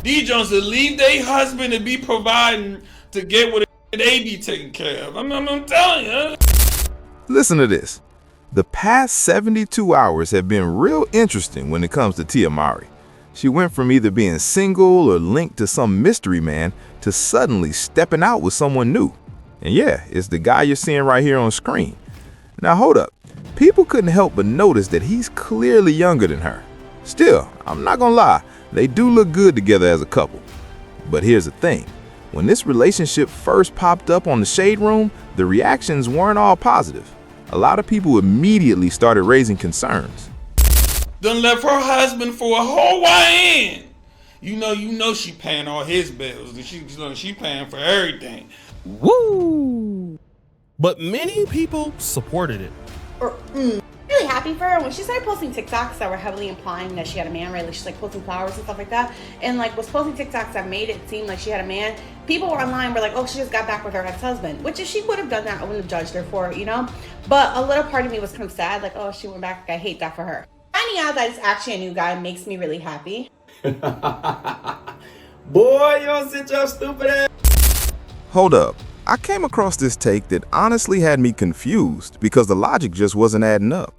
These Jones to leave their husband and be providing to get what they be taking care of. I'm telling you. Listen to this. The past 72 hours have been real interesting when it comes to Tia Mowry. She went from either being single or linked to some mystery man to suddenly stepping out with someone new. And yeah, it's the guy you're seeing right here on screen. Now hold up. People couldn't help but notice that he's clearly younger than her. Still, I'm not gonna lie, they do look good together as a couple. But here's the thing. When this relationship first popped up on the Shade Room, the reactions weren't all positive. A lot of people immediately started raising concerns. Done left her husband for a whole YN. You know she paying all his bills. And she paying for everything. Woo! But many people supported it. Really happy for her when she started posting TikToks that were heavily implying that she had a man, right? Like she's like posting flowers and stuff like that, and like was posting TikToks that made it seem like she had a man. People were online were like, oh, she just got back with her ex-husband, which if she would have done that, I wouldn't have judged her for it, But a little part of me was kind of sad, like, oh, she went back. I hate that for her. Finding out that it's actually a new guy makes me really happy. Boy, you don't sit your stupid ass. Hold up. I came across this take that honestly had me confused because the logic just wasn't adding up.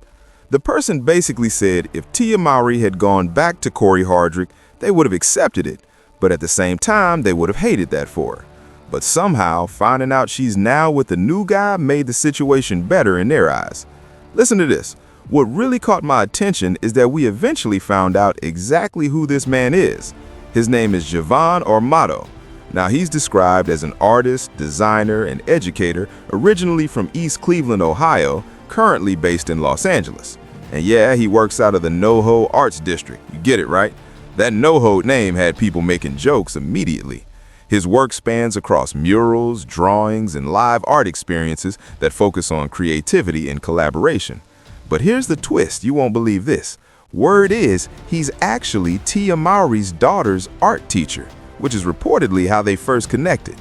The person basically said if Tia Mowry had gone back to Corey Hardrick, they would have accepted it, but at the same time, they would have hated that for her. But somehow, finding out she's now with a new guy made the situation better in their eyes. Listen to this. What really caught my attention is that we eventually found out exactly who this man is. His name is Javon Armato. Now, he's described as an artist, designer, and educator originally from East Cleveland, Ohio, currently based in Los Angeles. And yeah, he works out of the NoHo Arts District. You get it, right? That NoHo name had people making jokes immediately. His work spans across murals, drawings, and live art experiences that focus on creativity and collaboration. But here's the twist, you won't believe this. Word is, he's actually Tia Mowry's daughter's art teacher, which is reportedly how they first connected.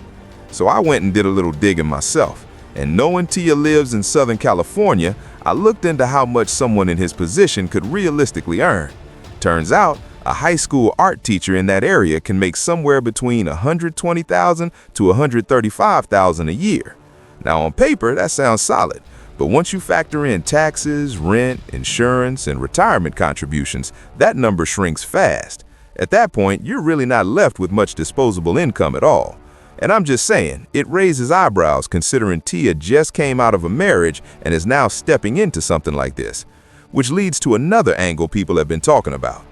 So I went and did a little digging myself, and knowing Tia lives in Southern California, I looked into how much someone in his position could realistically earn. Turns out, a high school art teacher in that area can make somewhere between $120,000 to $135,000 a year. Now on paper, that sounds solid, but once you factor in taxes, rent, insurance, and retirement contributions, that number shrinks fast. At that point, you're really not left with much disposable income at all. And I'm just saying, it raises eyebrows considering Tia just came out of a marriage and is now stepping into something like this, which leads to another angle people have been talking about.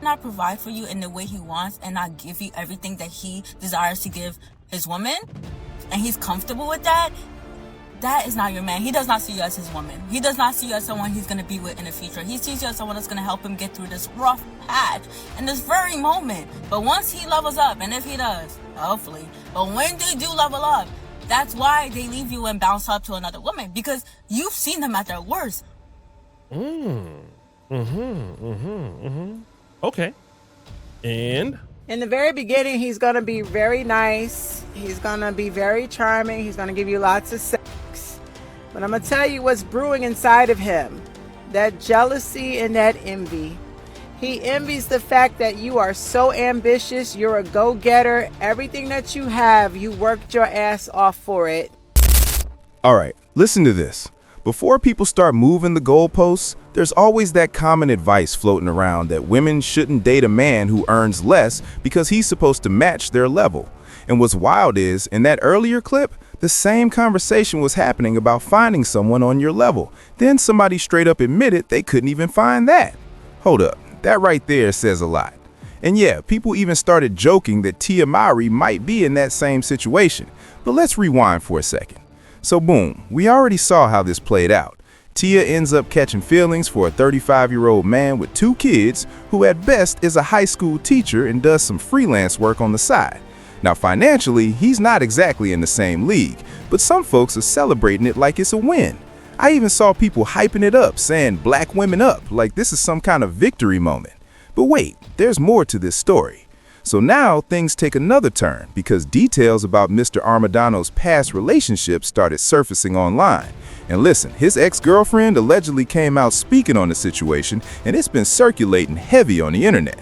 Not provide for you in the way he wants and not give you everything that he desires to give his woman, and he's comfortable with that, that is not your man. He does not see you as his woman. He does not see you as someone he's going to be with in the future. He sees you as someone that's going to help him get through this rough patch in this very moment. But once he levels up, and if he does, hopefully, but when they do level up, that's why they leave you and bounce up to another woman, because you've seen them at their worst. Okay. And? In the very beginning, he's going to be very nice. He's going to be very charming. He's going to give you lots of sex. But I'm going to tell you what's brewing inside of him. That jealousy and that envy. He envies the fact that you are so ambitious. You're a go-getter. Everything that you have, you worked your ass off for it. All right, listen to this. Before people start moving the goalposts, there's always that common advice floating around that women shouldn't date a man who earns less because he's supposed to match their level. And what's wild is, in that earlier clip, the same conversation was happening about finding someone on your level. Then somebody straight up admitted they couldn't even find that. Hold up, that right there says a lot. And yeah, people even started joking that Tia Mowry might be in that same situation. But let's rewind for a second. So boom, we already saw how this played out. Tia ends up catching feelings for a 35-year-old man with 2 kids who at best is a high school teacher and does some freelance work on the side. Now financially, he's not exactly in the same league, but some folks are celebrating it like it's a win. I even saw people hyping it up, saying black women up, like this is some kind of victory moment. But wait, there's more to this story. So now things take another turn because details about Mr. Armadano's past relationships started surfacing online. And listen, his ex-girlfriend allegedly came out speaking on the situation, and it's been circulating heavy on the internet.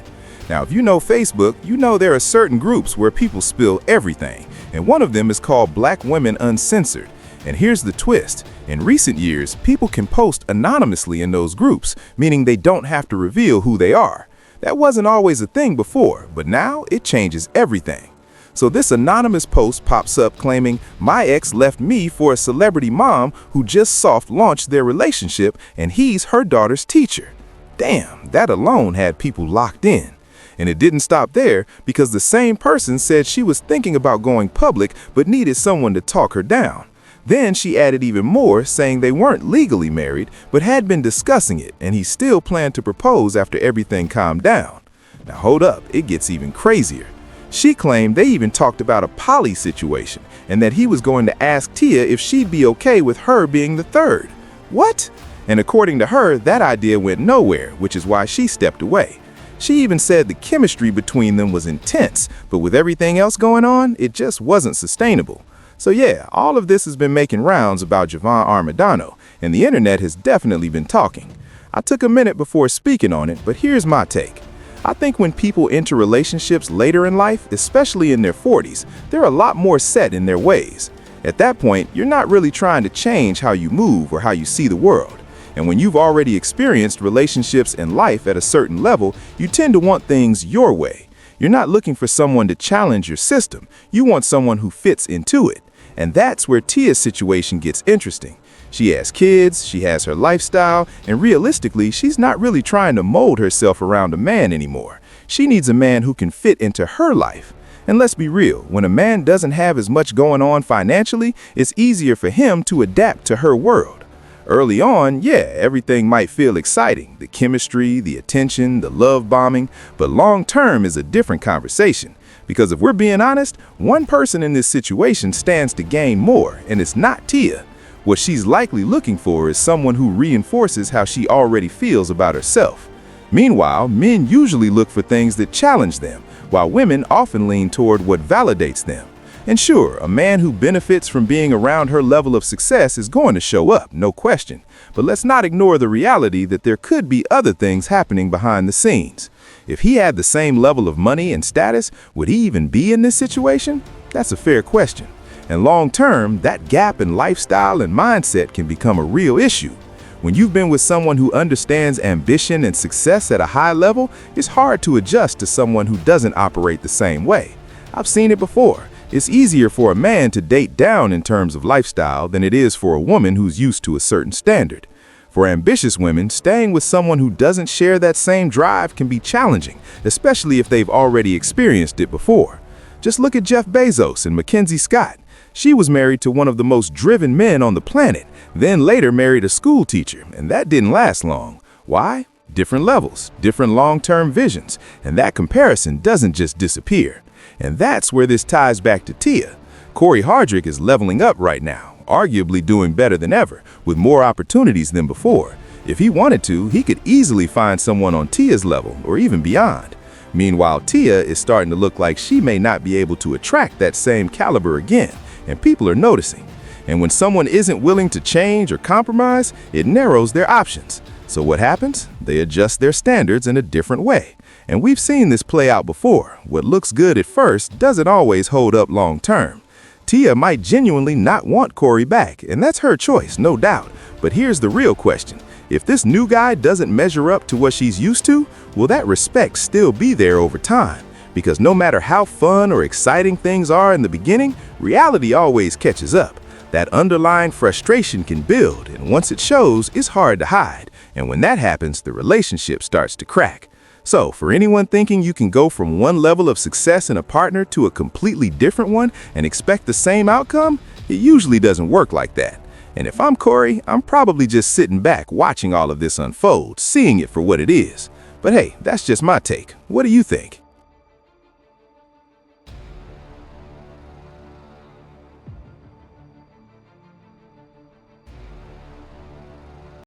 Now, if you know Facebook, you know there are certain groups where people spill everything, and one of them is called Black Women Uncensored. And here's the twist. In recent years, people can post anonymously in those groups, meaning they don't have to reveal who they are. That wasn't always a thing before, but now it changes everything. So this anonymous post pops up claiming, "My ex left me for a celebrity mom who just soft launched their relationship and he's her daughter's teacher." Damn, that alone had people locked in. And it didn't stop there, because the same person said she was thinking about going public but needed someone to talk her down. Then she added even more, saying they weren't legally married but had been discussing it, and he still planned to propose after everything calmed down. Now hold up, it gets even crazier. She claimed they even talked about a poly situation and that he was going to ask Tia if she'd be okay with her being the third. What? And according to her, that idea went nowhere, which is why she stepped away. She even said the chemistry between them was intense, but with everything else going on, it just wasn't sustainable. So yeah, all of this has been making rounds about Javon Armadano, and the internet has definitely been talking. I took a minute before speaking on it, but here's my take. I think when people enter relationships later in life, especially in their 40s, they're a lot more set in their ways. At that point, you're not really trying to change how you move or how you see the world. And when you've already experienced relationships and life at a certain level, you tend to want things your way. You're not looking for someone to challenge your system. You want someone who fits into it. And that's where Tia's situation gets interesting. She has kids, she has her lifestyle, and realistically, she's not really trying to mold herself around a man anymore. She needs a man who can fit into her life. And let's be real, when a man doesn't have as much going on financially, it's easier for him to adapt to her world. Early on, yeah, everything might feel exciting, the chemistry, the attention, the love bombing, but long term is a different conversation. Because if we're being honest, one person in this situation stands to gain more, and it's not Tia. What she's likely looking for is someone who reinforces how she already feels about herself. Meanwhile, men usually look for things that challenge them, while women often lean toward what validates them. And sure, a man who benefits from being around her level of success is going to show up, no question. But let's not ignore the reality that there could be other things happening behind the scenes. If he had the same level of money and status, would he even be in this situation? That's a fair question. And long term, that gap in lifestyle and mindset can become a real issue. When you've been with someone who understands ambition and success at a high level, it's hard to adjust to someone who doesn't operate the same way. I've seen it before. It's easier for a man to date down in terms of lifestyle than it is for a woman who's used to a certain standard. For ambitious women, staying with someone who doesn't share that same drive can be challenging, especially if they've already experienced it before. Just look at Jeff Bezos and Mackenzie Scott. She was married to one of the most driven men on the planet, then later married a school teacher, and that didn't last long. Why? Different levels, different long-term visions, and that comparison doesn't just disappear. And that's where this ties back to Tia. Corey Hardrick is leveling up right now, arguably doing better than ever, with more opportunities than before. If he wanted to, he could easily find someone on Tia's level, or even beyond. Meanwhile, Tia is starting to look like she may not be able to attract that same caliber again, and people are noticing. And when someone isn't willing to change or compromise, it narrows their options. So what happens? They adjust their standards in a different way. And we've seen this play out before. What looks good at first doesn't always hold up long term. Tia might genuinely not want Corey back, and that's her choice, no doubt. But here's the real question. If this new guy doesn't measure up to what she's used to, will that respect still be there over time? Because no matter how fun or exciting things are in the beginning, reality always catches up. That underlying frustration can build, and once it shows, it's hard to hide. And when that happens, the relationship starts to crack. So, for anyone thinking you can go from one level of success in a partner to a completely different one and expect the same outcome, it usually doesn't work like that. And if I'm Corey, I'm probably just sitting back watching all of this unfold, seeing it for what it is. But hey, that's just my take. What do you think?